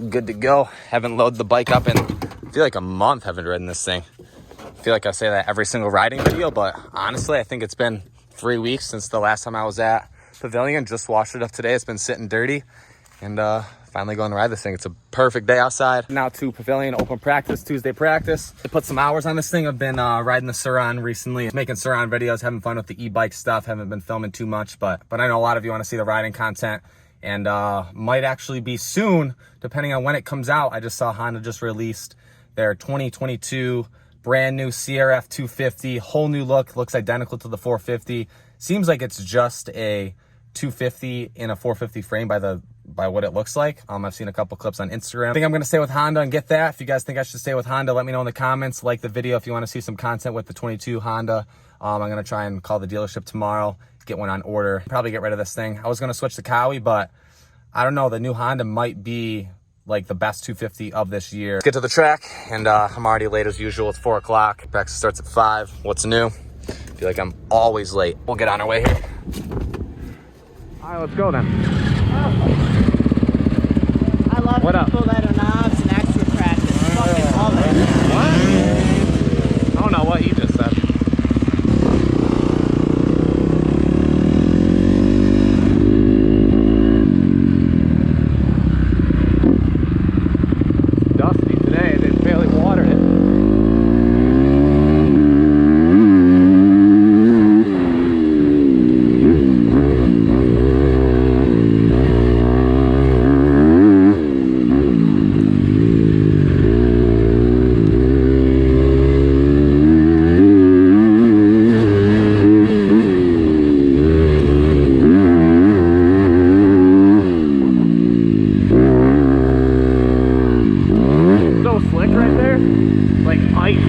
good to go. Haven't loaded the bike up in, I feel like a month. Haven't ridden this thing. I feel like I say that every single riding video, but honestly, I think it's been 3 weeks since the last time I was at Pavilion. Just washed it up today. It's been sitting dirty, and finally going to ride this thing. It's a perfect day outside. Now to Pavilion, open practice, Tuesday practice. I put some hours on this thing. I've been riding the SUR-RON recently, making SUR-RON videos, having fun with the e-bike stuff. Haven't been filming too much, but I know a lot of you want to see the riding content, and might actually be soon, depending on when it comes out. I just saw Honda just released their 2022 brand new CRF 250, whole new look, looks identical to the 450. Seems like it's just a 250 in a 450 frame by what it looks like. I've seen a couple clips on Instagram. I think I'm gonna stay with Honda and get that. If you guys think I should stay with Honda, let me know in the comments. Like the video if you want to see some content with the 22 Honda. I'm gonna try and call the dealership tomorrow, get one on order, probably get rid of this thing. I was gonna switch to Cowie, but I don't know, the new Honda might be like the best 250 of this year. Let's get to the track, and I'm already late as usual. It's 4 o'clock. Practice starts at 5. What's new? I feel like I'm always late. We'll get on our way here. All right, let's go then. I love people that are knobs and extra practice. Fucking love it. What? I don't know what he just said. Dusty today. They barely watered it. Slick right there, like ice.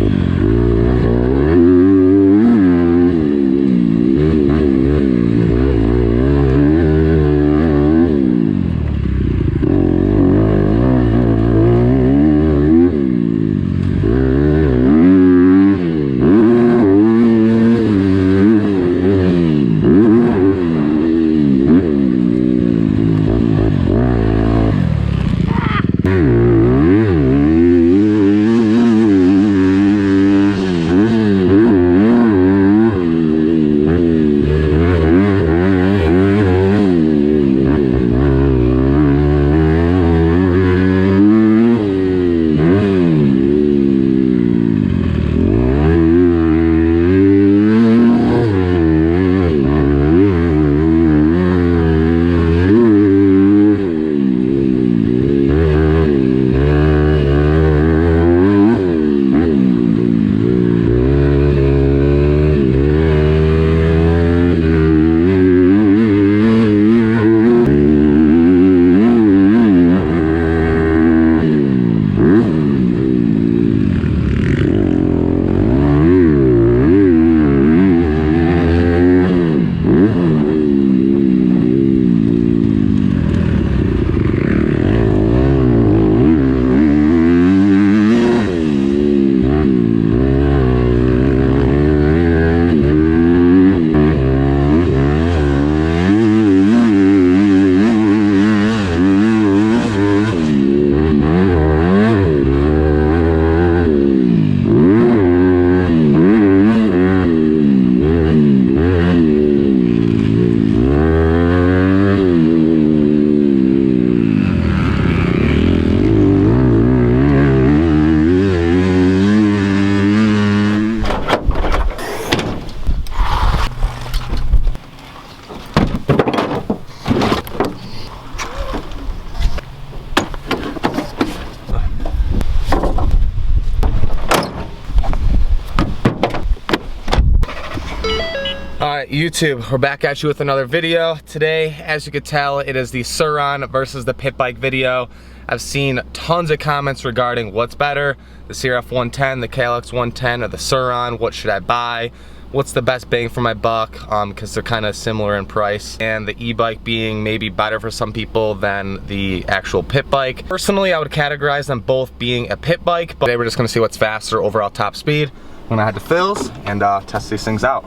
Alright YouTube, we're back at you with another video. Today, as you could tell, it is the SUR-RON versus the pit bike video. I've seen tons of comments regarding what's better, the CRF 110, the KLX 110, or the SUR-RON. What should I buy? What's the best bang for my buck? Because they're kind of similar in price, and the e-bike being maybe better for some people than the actual pit bike. Personally, I would categorize them both being a pit bike, but today we're just gonna see what's faster, overall top speed. I'm gonna head to Phil's and test these things out.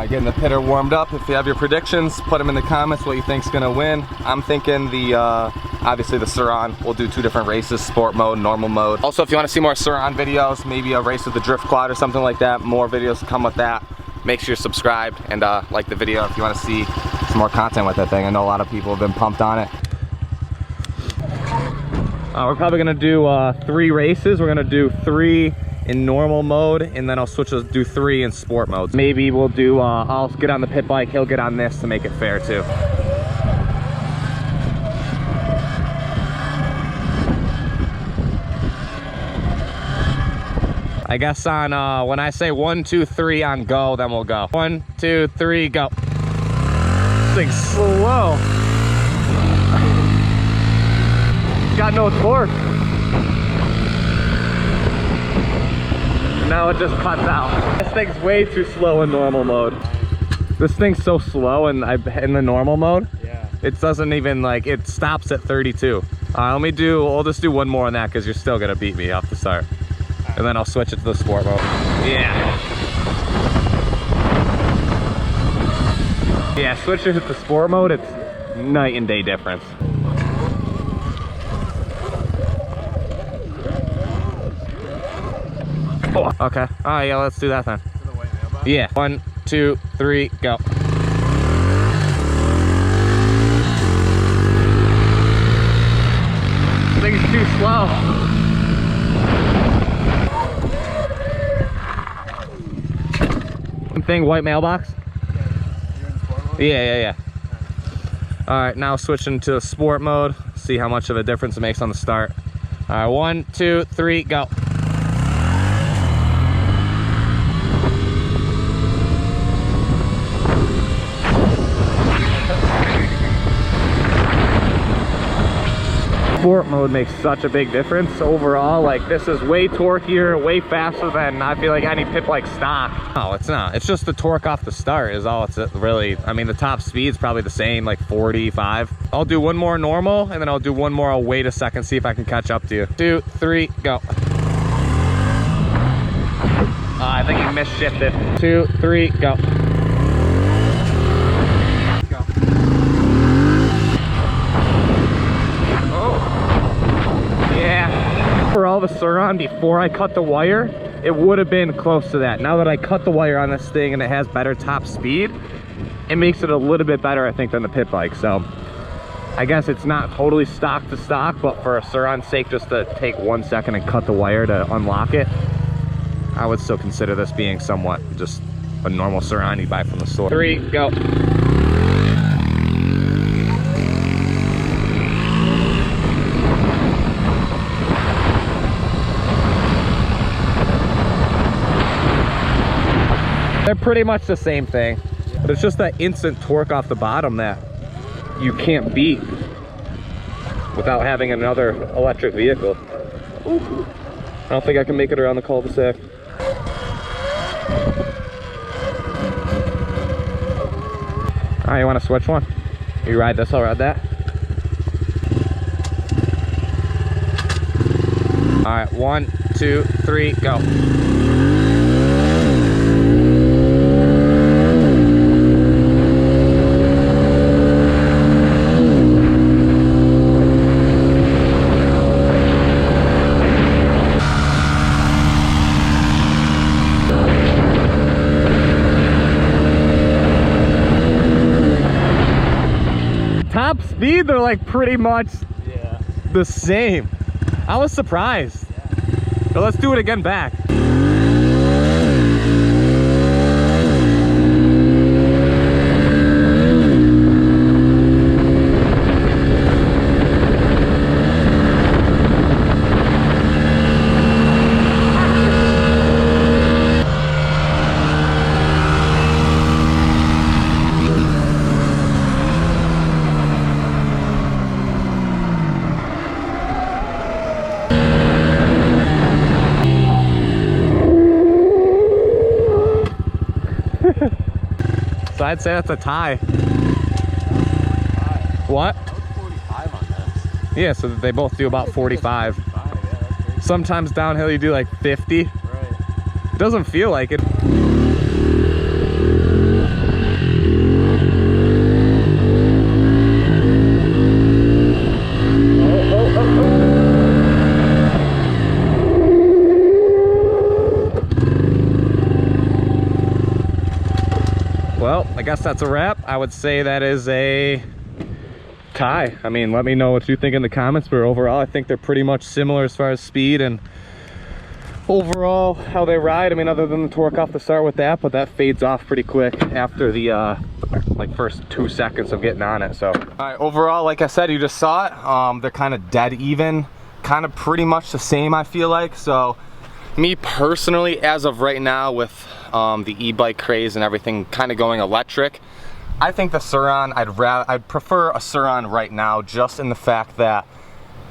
Getting the pitter warmed up. If you have your predictions, put them in the comments what you think's gonna win. I'm thinking the obviously the SUR-RON. We'll do 2 different races, sport mode, normal mode. Also, if you want to see more SUR-RON videos, maybe a race with the drift quad or something like that, more videos come with that. Make sure you're subscribed and like the video if you want to see some more content with that thing. I know a lot of people have been pumped on it. We're probably gonna do 3 races. We're gonna do 3 in normal mode, and then I'll switch to do 3 in sport mode. Maybe we'll do, I'll get on the pit bike, he'll get on this to make it fair too. I guess on, when I say 1, 2, 3 on go, then we'll go. 1, 2, 3, go. This thing's slow. Got no torque. Now it just cuts out. This thing's way too slow in normal mode. This thing's so slow in the normal mode. Yeah. It doesn't even like, it stops at 32. We'll just do 1 more on that because you're still gonna beat me off the start. Right. And then I'll switch it to the sport mode. Yeah. Yeah, switching it to sport mode, it's night and day difference. Oh, okay. All right, yeah, let's do that then. Yeah. 1, 2, 3, go. This thing's too slow. Same thing, white mailbox? Yeah. All right, now switching to sport mode. See how much of a difference it makes on the start. All right, 1, 2, 3, go. Sport mode makes such a big difference overall. Like, this is way torquier, way faster than I feel like any pit bike stock. No, it's not. It's just the torque off the start is all it's really. I mean, the top speed's probably the same, like 45. I'll do 1 more normal, and then I'll do 1 more. I'll wait a second, see if I can catch up to you. 2, 3, go. I think you misshifted. 2, 3, go. For all the SUR-RON before I cut the wire, it would have been close to that. Now that I cut the wire on this thing and it has better top speed, it makes it a little bit better, I think, than the pit bike. So I guess it's not totally stock to stock, but for a SUR-RON's sake, just to take 1 second and cut the wire to unlock it, I would still consider this being somewhat just a normal SUR-RON you buy from the store. 3, go. They're pretty much the same thing, but it's just that instant torque off the bottom that you can't beat without having another electric vehicle. I don't think I can make it around the cul-de-sac. All right, you want to switch one? You ride this, I'll ride that. All right, 1, 2, 3, go. Top speed, they're like pretty much the same. I was surprised. So let's do it again back. So I'd say that's a tie. What? 45 on this. Yeah, so they both do about 45. Sometimes downhill you do like 50. Right. It doesn't feel like it. guess that's a wrap. I would say that is a tie. I mean, let me know what you think in the comments, but overall I think they're pretty much similar as far as speed and overall how they ride. I mean, other than the torque off the start with that, but that fades off pretty quick after the like first 2 seconds of getting on it. So all right, overall, like I said, you just saw it, they're kind of dead even, kind of pretty much the same, I feel like. So me personally, as of right now, with the e-bike craze and everything kind of going electric, I think the SUR-RON, I'd prefer a SUR-RON right now, just in the fact that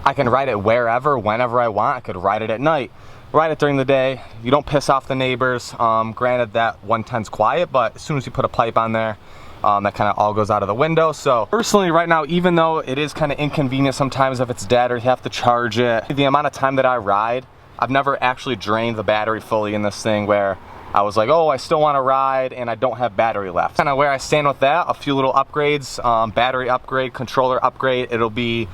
I can ride it wherever, whenever I want. I could ride it at night, ride it during the day. You don't piss off the neighbors. Granted that 110's quiet, but as soon as you put a pipe on there, that kind of all goes out of the window. So personally right now, even though it is kind of inconvenient sometimes if it's dead or you have to charge it, the amount of time that I ride, I've never actually drained the battery fully in this thing where I was like, oh, I still want to ride and I don't have battery left. Kind of where I stand with that, a few little upgrades, battery upgrade, controller upgrade. It'll be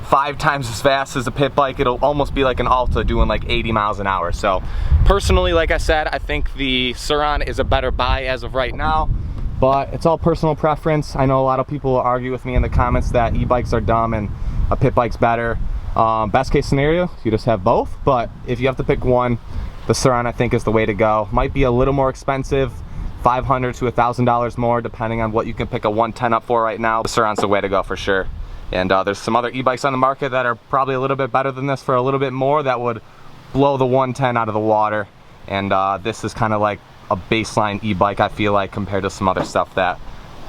5 times as fast as a pit bike. It'll almost be like an Alta doing like 80 miles an hour. So personally, like I said, I think the SUR-RON is a better buy as of right now, but it's all personal preference. I know a lot of people will argue with me in the comments that e-bikes are dumb and a pit bike's better. Best case scenario, you just have both, but if you have to pick one, the SUR-RON I think is the way to go. Might be a little more expensive, $500 to $1,000 more, depending on what you can pick a 110 up for right now. The SUR-RON's the way to go for sure. And there's some other e-bikes on the market that are probably a little bit better than this for a little bit more, that would blow the 110 out of the water. And this is kind of like a baseline e-bike, I feel like, compared to some other stuff that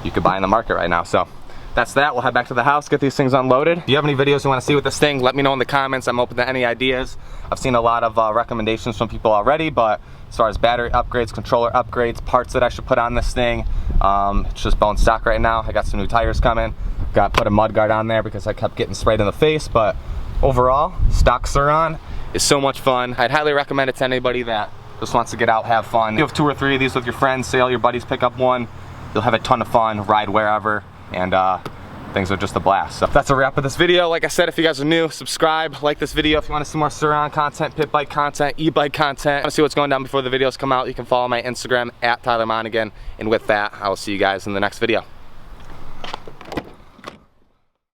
you could buy in the market right now. So that's that. We'll head back to the house, get these things unloaded. If you have any videos you want to see with this thing, let me know in the comments. I'm open to any ideas. I've seen a lot of recommendations from people already, but as far as battery upgrades, controller upgrades, parts that I should put on this thing, it's just bone stock right now. I got some new tires coming. Got to put a mud guard on there because I kept getting sprayed in the face, but overall, stock SUR-RON is so much fun. I'd highly recommend it to anybody that just wants to get out, have fun. You have 2 or 3 of these with your friends, say all your buddies pick up one, you'll have a ton of fun, ride wherever, and things are just a blast. So that's a wrap of this video. Like I said, if you guys are new, subscribe, like this video. If you want to see more SUR-RON content, pit bike content, e-bike content, want to see what's going down before the videos come out, you can follow my Instagram at Tyler Monagan. And with that, I will see you guys in the next video.